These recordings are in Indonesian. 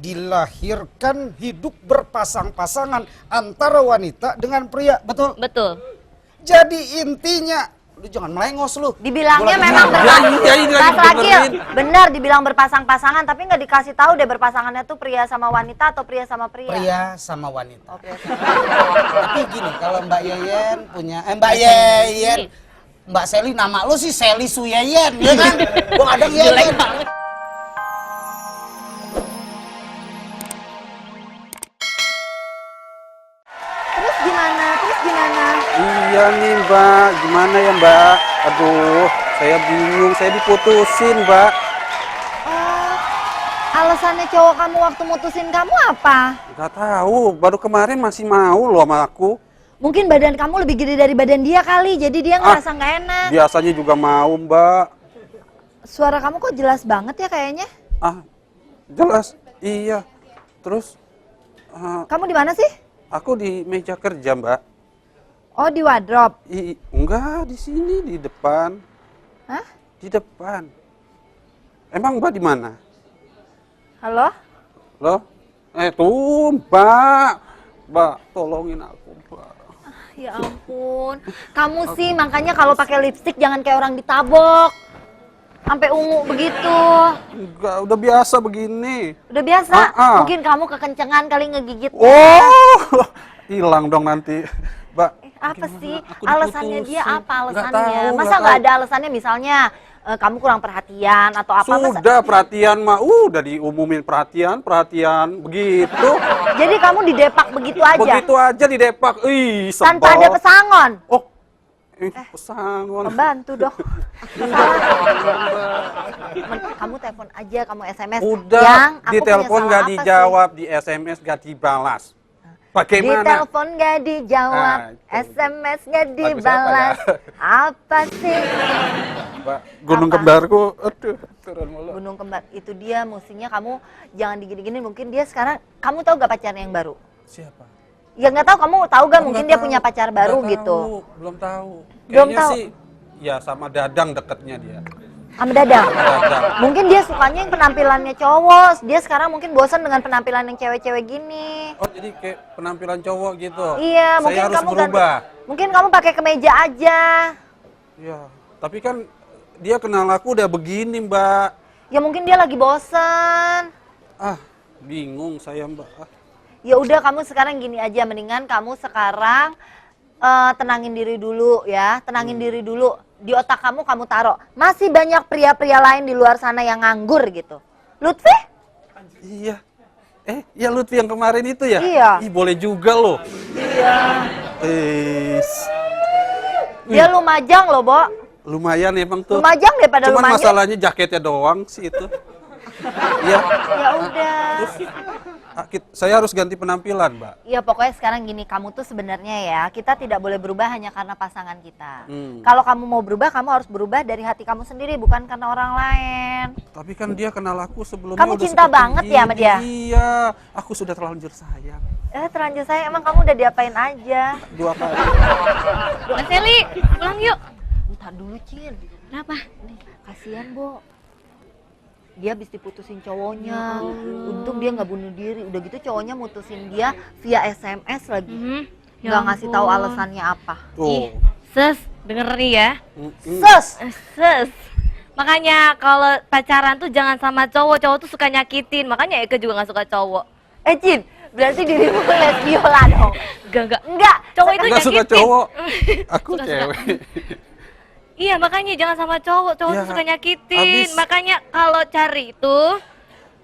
dilahirkan hidup berpasang-pasangan antara wanita dengan pria, betul? Betul. Jadi intinya, lu jangan melengos lu. Dibilangnya Gua memang lagi benar dibilang berpasang-pasangan, tapi nggak dikasih tahu deh berpasangannya tuh pria sama wanita atau pria sama pria. pria sama wanita. Oh, pria sama wanita. Tapi gini, kalau Mbak Yeyen punya, Mbak Yeyen, Mbak Seli, nama lu sih Seli Suyeyen, ya kan? Gua ada Yeyen. Terus gimana? Iya nih Mbak, gimana ya Mbak? Aduh, saya bingung, saya diputusin Mbak. Oh, alasannya cowok kamu waktu mutusin kamu apa? Gak tahu, baru kemarin masih mau loh sama aku. Mungkin badan kamu lebih gede dari badan dia kali, jadi dia ngerasa nggak enak. Biasanya juga mau Mbak. Suara kamu kok jelas banget ya kayaknya? Ah, jelas, iya. Terus, Kamu di mana sih? aku di meja kerja Mbak. Oh, di wardrobe. Enggak, di sini, di depan. Hah? Di depan. Emang Mbak di mana? Halo? Loh? Tuh Mbak. Mbak, tolongin aku Mbak. Ya ampun, kamu sih makanya kalau pakai lipstik jangan kayak orang ditabok, sampai ungu begitu. Enggak, udah biasa begini. Udah biasa, mungkin kamu kekencengan kali ngegigitnya. Oh, hilang dong nanti, Mbak. Apa Gimana? sih Aku alasannya diputusin. dia? Apa alasannya? Nggak tahu, Masa nggak nggak tahu. ada alasannya? Misalnya kamu kurang perhatian atau apa? Sudah perhatian mah, udah diumumin perhatian begitu. Jadi kamu didepak begitu aja? Begitu aja didepak, sebel. Tanpa ada pesangon? Oh, pesangon. Pembantu dong. Kamu telepon aja, kamu SMS. Udah, Yang aku di punya telepon salah nggak apa sih? dijawab, di SMS nggak dibalas. Di Bagaimana? telepon gak dijawab, Nah, itu. SMS gak Lagu dibalas. siapa Apa sih? Mbak, gunung Apa? kembarku, aduh, turun mulu. Gunung Kembar, itu dia mestinya kamu jangan digini-gini. Mungkin dia sekarang, kamu tahu gak pacarnya yang baru? Siapa? Ya nggak tahu, kamu tahu gak Aku mungkin nggak dia tahu. punya pacar baru Nggak gitu. tahu, belum tahu. Belum Kayaknya tahu. sih, ya sama Dadang deketnya dia. Sama Dadang. Dadang. Mungkin dia sukanya yang penampilannya cowok. Dia sekarang mungkin bosan dengan penampilan yang cewek-cewek gini. Oh, jadi kayak penampilan cowok gitu. Iya, Saya mungkin harus kamu berubah. mungkin kamu pakai kemeja aja. Iya, tapi kan dia kenal aku udah begini, Mbak. Ya mungkin dia lagi bosan. Ah, bingung saya, Mbak. Ya udah, kamu sekarang gini aja, mendingan kamu sekarang tenangin diri dulu ya, tenangin diri dulu. Di otak kamu taruh, masih banyak pria-pria lain di luar sana yang nganggur gitu. Lutfi? Iya. Ya Lutfi yang kemarin itu ya? Iya. Ih, boleh juga loh. Iya. Dia Wih, lumajang loh, Bo. lumayan emang tuh. Lumajang daripada Cuman lumajang. masalahnya jaketnya doang sih itu. Iya. Ya udah. Saya harus ganti penampilan, Mbak. Ya pokoknya sekarang gini, kamu tuh sebenarnya ya, kita tidak boleh berubah hanya karena pasangan kita. Hmm. Kalau kamu mau berubah, kamu harus berubah dari hati kamu sendiri, bukan karena orang lain. Tapi kan dia kenal aku sebelumnya. Kamu udah cinta seperti banget ya sama ini. dia? Iya, aku sudah terlanjur sayang. Terlanjur sayang, emang kamu udah diapain aja? 2 kali. Mas Eli, pulang yuk. Entar dulu, Cin. Kenapa? Kasihan, Bo. Dia habis diputusin cowoknya. Untung dia nggak bunuh diri. Udah gitu cowoknya mutusin dia via SMS lagi. Ya Nggak ngasih tahu ampun. alasannya apa. Ih, Tuh. Ses, denger nih ya. Sus! Ses. Makanya kalau pacaran tuh jangan sama cowok. Cowok tuh suka nyakitin. Makanya Eke juga nggak suka cowok. Cin, berarti dirimu lesbiola dong. Enggak. Enggak, Cowok itu Nggak suka nyakitin. cowok. Aku Suka-suka. cewek. Iya, makanya jangan sama cowok. Cowok Ya, tuh suka nyakitin. habis- Makanya kalau cari itu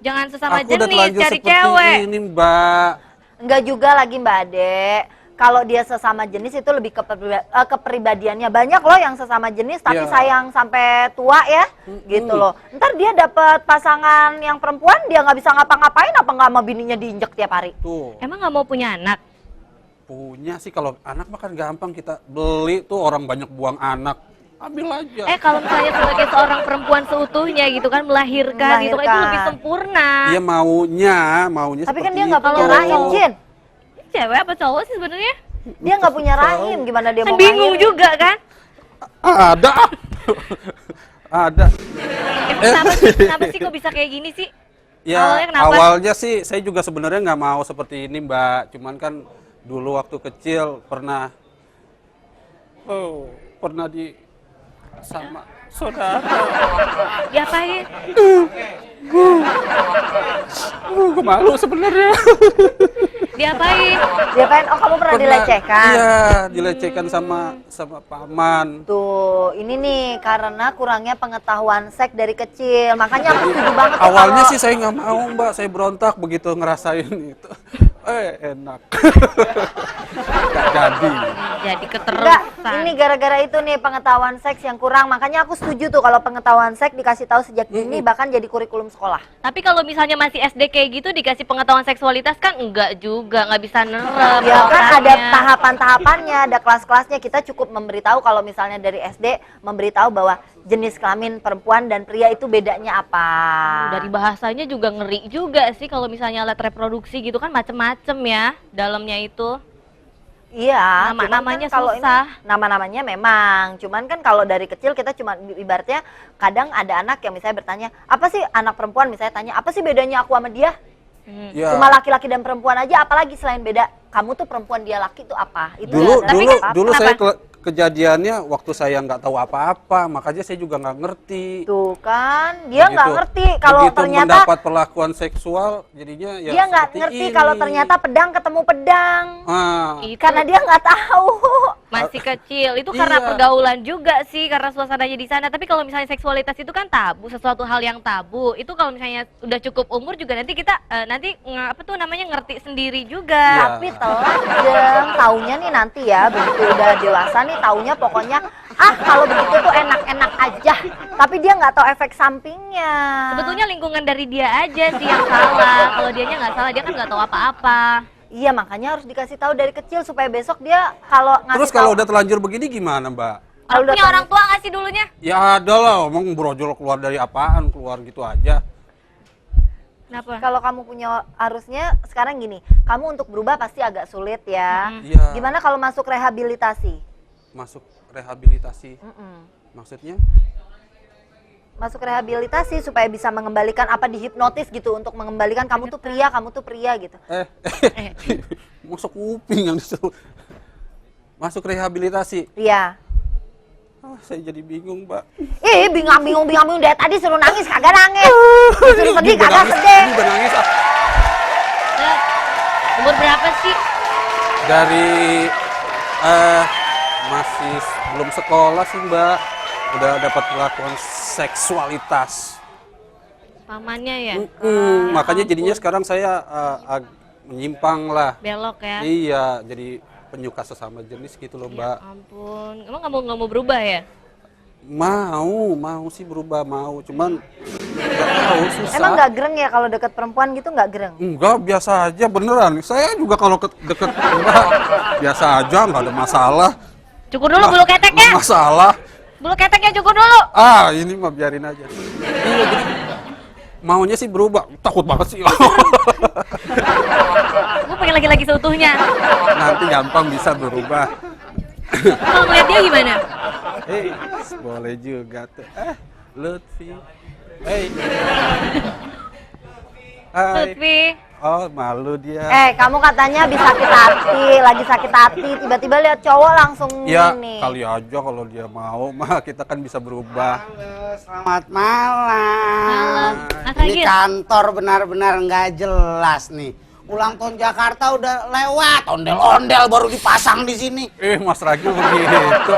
jangan sesama Aku udah jenis, terlanjur cari seperti cewek. ini, Mbak. Enggak juga lagi Mbak Ade. Kalau dia sesama jenis itu lebih ke kepribadiannya. Banyak loh yang sesama jenis tapi Iya. sayang sampai tua ya, gitu loh. Ntar dia dapet pasangan yang perempuan, dia nggak bisa ngapa-ngapain, apa nggak sama bininya diinjek tiap hari? Tuh. Emang nggak mau punya anak? Punya sih, kalau anak mah kan gampang, kita beli tuh, orang banyak buang anak. Ambil aja. Kalau misalnya sebagai seorang perempuan seutuhnya gitu kan, melahirkan gitu kan, itu lebih sempurna. Dia maunya Tapi kan seperti dia nggak punya itu. rahim, Jin. Cewek apa cowok sih sebenarnya? Dia nggak punya rahim, gimana dia Kan mau bingung ngelahirin? juga kan? Ada. Ada. Kenapa sih kok bisa kayak gini sih? Ya, Awalnya kenapa? awalnya sih saya juga sebenarnya nggak mau seperti ini, Mbak. Cuman kan dulu waktu kecil pernah di sama saudara. Diapain? Gue malu sebenarnya. Diapain? Diapain? Oh, kamu pernah dilecehkan? Iya, dilecehkan sama paman. Tuh, ini nih karena kurangnya pengetahuan seks dari kecil. Makanya aku setuju banget tuh Awalnya kalau- sih saya nggak mau, Mbak. Saya berontak begitu ngerasain itu. Enak. Nggak jadi. Jadi Enggak, keterusan. ini gara-gara itu nih pengetahuan seks yang kurang. Makanya aku setuju tuh kalau pengetahuan seks dikasih tahu sejak dini bahkan jadi kurikulum sekolah. Tapi kalau misalnya masih SD kayak gitu dikasih pengetahuan seksualitas kan enggak juga, nggak bisa nerap. Ya kan ada otaknya. tahapan-tahapannya, ada kelas-kelasnya. Kita cukup memberitahu kalau misalnya dari SD memberitahu bahwa jenis kelamin perempuan dan pria itu bedanya apa. Dari bahasanya juga ngeri juga sih kalau misalnya alat reproduksi gitu kan macem-macem ya dalamnya itu. Iya, Nama-namanya cuman kan kalau susah. ini nama-namanya memang. Cuman kan kalau dari kecil kita cuma ibaratnya kadang ada anak yang misalnya bertanya, apa sih anak perempuan misalnya tanya, apa sih bedanya aku sama dia? Ya. Cuma laki-laki dan perempuan aja, apalagi selain beda. Kamu tuh perempuan, dia laki tuh apa? Itu Dulu ya, Tapi dulu kan dulu kenapa? saya kejadiannya waktu saya nggak tahu apa-apa, makanya saya juga nggak ngerti. tuh kan, dia nggak Begitu- ngerti kalau begitu ternyata mendapat perlakuan seksual, jadinya ya dia nggak seperti ngerti ini. kalau ternyata pedang ketemu pedang. Ah, Itu Karena dia nggak tahu. masih kecil. Itu karena Iya. pergaulan juga sih, karena suasananya di sana. Tapi kalau misalnya seksualitas itu kan tabu, sesuatu hal yang tabu. Itu kalau misalnya udah cukup umur juga nanti kita apa tuh namanya ngerti sendiri juga. Tapi telat dong, taunya nih nanti ya, begitu udah dewasa nih taunya pokoknya kalau begitu tuh enak-enak aja. Tapi dia nggak tahu efek sampingnya. Sebetulnya lingkungan dari dia aja sih yang salah. Kalau dianya nggak salah, dia kan nggak tahu apa-apa. Iya, makanya harus dikasih tahu dari kecil supaya besok dia kalau ngasih terus kalau tahu- udah terlanjur begini gimana, Mbak? Kalau udah Punya tahu- orang tua nggak sih dulunya? Ya ada lah, omong brojol keluar dari apaan, keluar gitu aja. Kenapa? Kalau kamu punya harusnya sekarang gini, kamu untuk berubah pasti agak sulit ya. Iya. Gimana kalau masuk rehabilitasi? Masuk rehabilitasi, Mm-mm. maksudnya? Masuk rehabilitasi supaya bisa mengembalikan apa dihipnotis gitu untuk mengembalikan kamu tuh pria gitu. Masuk kuping yang disuruh. Masuk rehabilitasi. Iya. Saya jadi bingung, Mbak. Ih, bingung dari tadi suruh nangis kagak nangis. Suruh sedih Ini udah kagak nangis, sedih. ini udah nangis. Eh, umur berapa sih? Dari masih belum sekolah sih, Mbak. Udah dapat perlakuan seksualitas. Pamannya ya? Makanya jadinya sekarang saya menyimpang lah. Belok ya? Iya, jadi penyuka sesama jenis gitu loh, Ya Mbak. ampun. Emang nggak mau berubah ya? Mau sih berubah, mau. Cuman nggak tahu, susah. Emang nggak gereng ya kalau deket perempuan gitu nggak gereng? Enggak, biasa aja beneran. Saya juga kalau deket Mbak, biasa aja, nggak ada masalah. Cukur dulu bulu keteknya. Nggak masalah. Bulu keteknya cukur dulu. Ini mah biarin aja. Iya, jadi maunya sih berubah. Takut banget sih. Gue pengen lagi-lagi seutuhnya. Nanti gampang bisa berubah. Kalau ngeliat dia gimana? Boleh juga tuh. Lutfi. Hai. Lutfi. Oh, malu dia. Kamu katanya habis sakit hati, lagi sakit hati, tiba-tiba lihat cowok langsung Ya, ini. kali aja kalau dia mau, mah kita kan bisa berubah. Halo, selamat malam. Malam. Mas Ini Ragil. kantor benar-benar nggak jelas nih. Ulang tahun Jakarta udah lewat, ondel-ondel baru dipasang di sini. Mas Ragil begitu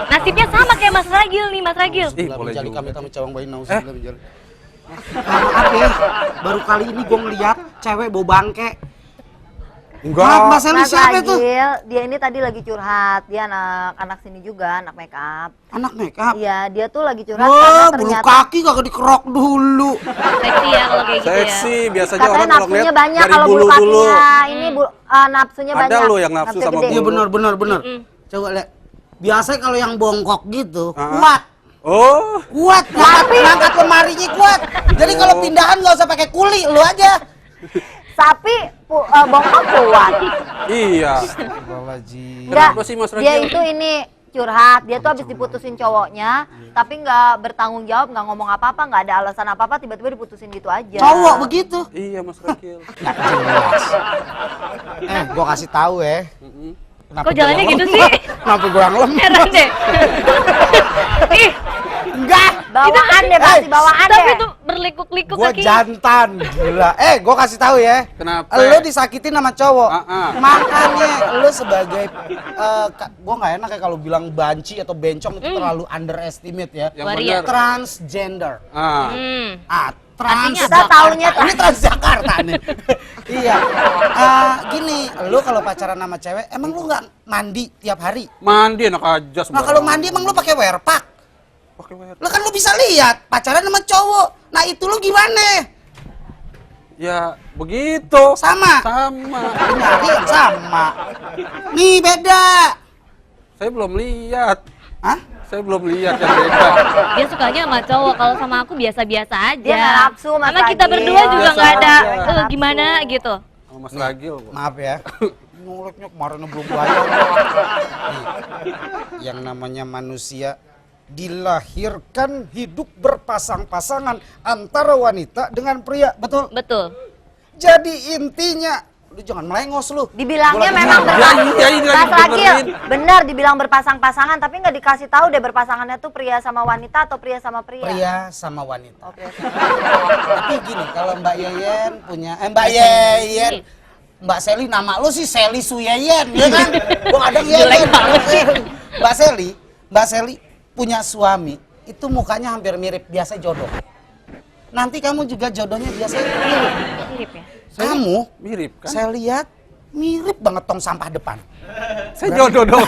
Nasibnya sama kayak Mas Ragil nih, Mas Ragil. Boleh juga. kami cawang bayi nauzubillah. Maaf ya, baru kali ini gue ngeliat cewek bawa bangke. Enggak. Maaf, Mas Eli Mas siapa itu? Ragil, dia ini tadi lagi curhat. Dia anak sini juga, anak make up. Anak makeup. Iya, dia tuh lagi curhat karena Wah, bulu ternyata kaki gak dikerok dulu. Seksi ya kalau kayak gitu ya. Seksi, biasanya katanya orang kalau nafsunya ngeliat banyak dari kalau bulu bulu dulu. kakinya. Ini nafsunya Ada banyak. loh yang nafsu Nafsunya sama gede. Iya bulu. benar. Coba lihat. Biasanya kalau yang bongkok gitu, Ah. kuat. Oh, Kuat, ngangkat lemarinya kuat. Jadi kalau pindahan nggak usah pakai kuli, lu aja. Sapi bongkok kuat. iya. Enggak, Kenapa sih, Mas dia Ragil? itu ini curhat, dia tuh habis diputusin cowoknya, tapi nggak bertanggung jawab, nggak ngomong apa-apa, nggak ada alasan apa-apa, tiba-tiba diputusin gitu aja. Cowok begitu. Iya Mas Rakil. Nggak jelas. Gua kasih tahu ya. Kenapa Kok gua jalannya yang gitu lem? sih? Kenapa gua yang lem? Heran deh. Ih, Enggak. Bawaan deh, pasti bawaan tapi deh. tuh berlikuk-likuk Gua kaki. jantan, gila. Gua kasih tahu ya. Kenapa? Lu disakitin sama cowok. Makanya lu sebagai gua nggak enak ya kalau bilang banci atau bencong itu terlalu underestimate ya. Yang Waria. bener. Transgender. Hmm. Trans Kita taunya ini Transjakarta nih. Iya. Gini, lu kalau pacaran sama cewek, emang lu nggak mandi tiap hari? Mandi enak aja Nah kalau mandi emang lu pakai wear pack? pakai wear. Lu kan lu bisa lihat pacaran sama cowok. Nah itu lu gimana? Ya begitu. Sama. Sama. Lu nyari yang sama. Nih beda. Saya belum lihat. Hah? Saya belum lihat yang beda. Dia sukanya sama cowok, kalau sama aku biasa-biasa aja. Dia nggak nafsu, Mas Karena kita Ragil. berdua juga Biasa nggak ada aja. gimana gitu. Sama Mas Ragil. Maaf ya. Nguleknya kemarin belum bayar. Nih, yang namanya manusia dilahirkan hidup berpasang-pasangan antara wanita dengan pria, betul? Betul. Jadi intinya, lu jangan melengos lu. Dibilangnya Gua lagi memang ngomong. berpasang. iya, ini lagi Mas Ragil, dengerin. benar dibilang berpasang-pasangan, tapi nggak dikasih tahu deh berpasangannya tuh pria sama wanita atau pria sama pria. Pria sama wanita. Oh, pria. Tapi gini, kalau Mbak Yeyen punya, Mbak Yeyen, Mbak Seli, nama lu sih Seli Suyeyen, ya kan? Gua kadang Yeyen. Mbak Seli punya suami, itu mukanya hampir mirip, biasa jodoh. Nanti kamu juga jodohnya biasanya mirip. Mirip ya. Kamu, Mirip kan? saya lihat mirip banget tong sampah depan. Saya jodoh dong.